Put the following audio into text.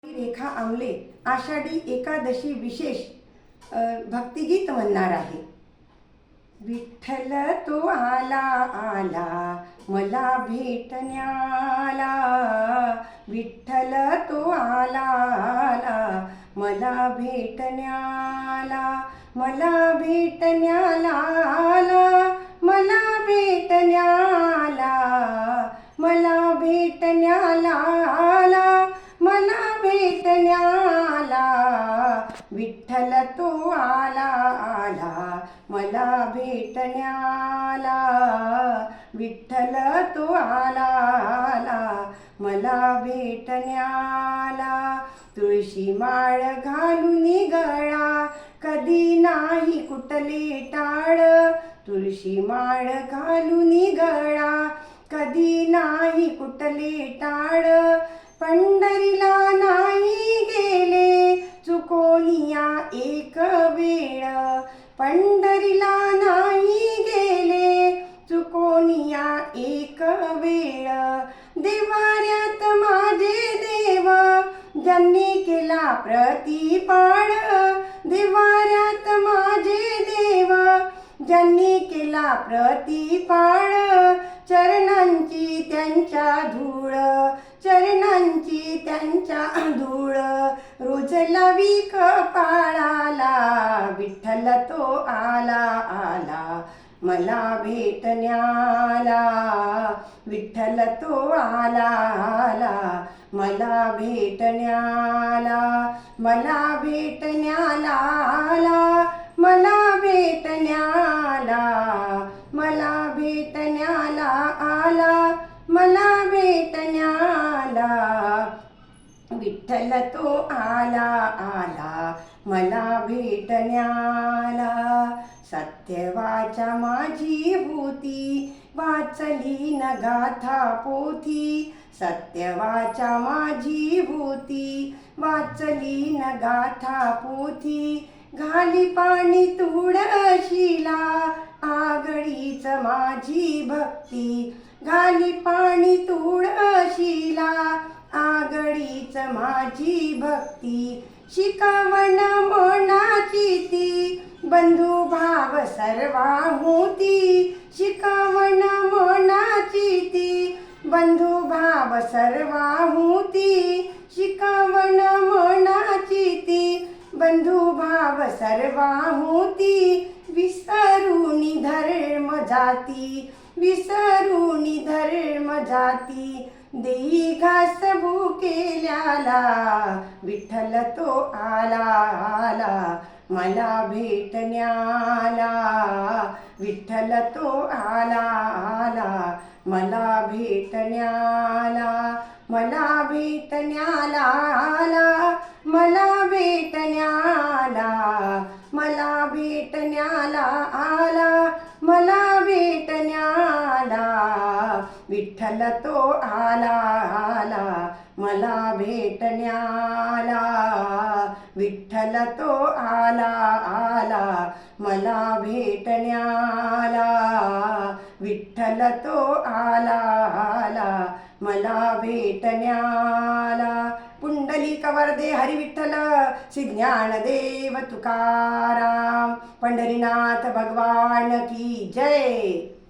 रेखा आमले आषाढी एकादशी विशेष भक्तिगीत म्हणणार आहे. विठ्ठल तो आला आला मला भेटण्याला, विठ्ठल तो आला आला मला भेटण्याला, मला भेटण्याला आला, मला भेटण्याला, मला भेटण्याला आला, मला भेटण्याला. विठ्ठल तो आला आला मला भेटण्याला, विठ्ठल तो आला आला मला भेटण्याला. तुळशी माळ घालून गळा कधी नाही कुटले टाळ, तुळशी माळ घालून गळा कधी नाही कुटले टाळ. पंढरीला नाही गेले चुकोनिया एक वेळ, पंढरीला नाही गेले चुकोनिया एक वेळ. देवाऱ्यात माझे देव ज्यांनी केला प्रतिपाळ, देवाऱ्यात माझे देव ज्यांनी केला प्रतिपाळ. चरणांची त्यांच्या धूळ, चरणांची त्यांच्या धूळ रोज लावी कपाळाला. विठ्ठल तो आला आला मला भेटण्याला, विठ्ठल तो आला आला मला भेटण्याला, मला भेटण्याला आला, मला भेटण्याला, मला भेटण्याला आला, मला भेटण्याला. विठ्ठल तो आला आला मला भेटण्याला. सत्यवाचा माझी होती वाचली न गाथा पोथी, सत्यवाचा माझी होती वाचली न गाथा पोथी. घाली पाणी तुळशीला आगळीच माझी भक्ती, घाली पाणी तुळशीला आगळीच माझी भक्ती. शिकवण मनाची ती बंधू भाव सर्वा होती, शिकवण मनाची ती बंधू भाव सर्वा होती. शिकवण मनाची ती बंधू भाव सर्वा होती. विसरूनी धर्म जाती, विसरूनी धर्म जाती देई घास भुकेल्याला. विठ्ठल तो आला आला मला भेटण्याला, विठ्ठल तो आला आला मला भेटण्याला, मला भेटण्याला आला, मला भेटण्याला, मला भेटण्याला आला, मला भेटण्याला. विठ्ठल तो आला आला मला भेटण्याला, विठ्ठल तो आला आला मला भेटण्याला, विठ्ठल तो आला आला मला भेटण्याला. पुंडलिक वरदे हरी विठ्ठल श्री ज्ञानदेव तुकाराम. पंढरीनाथ भगवान की जय.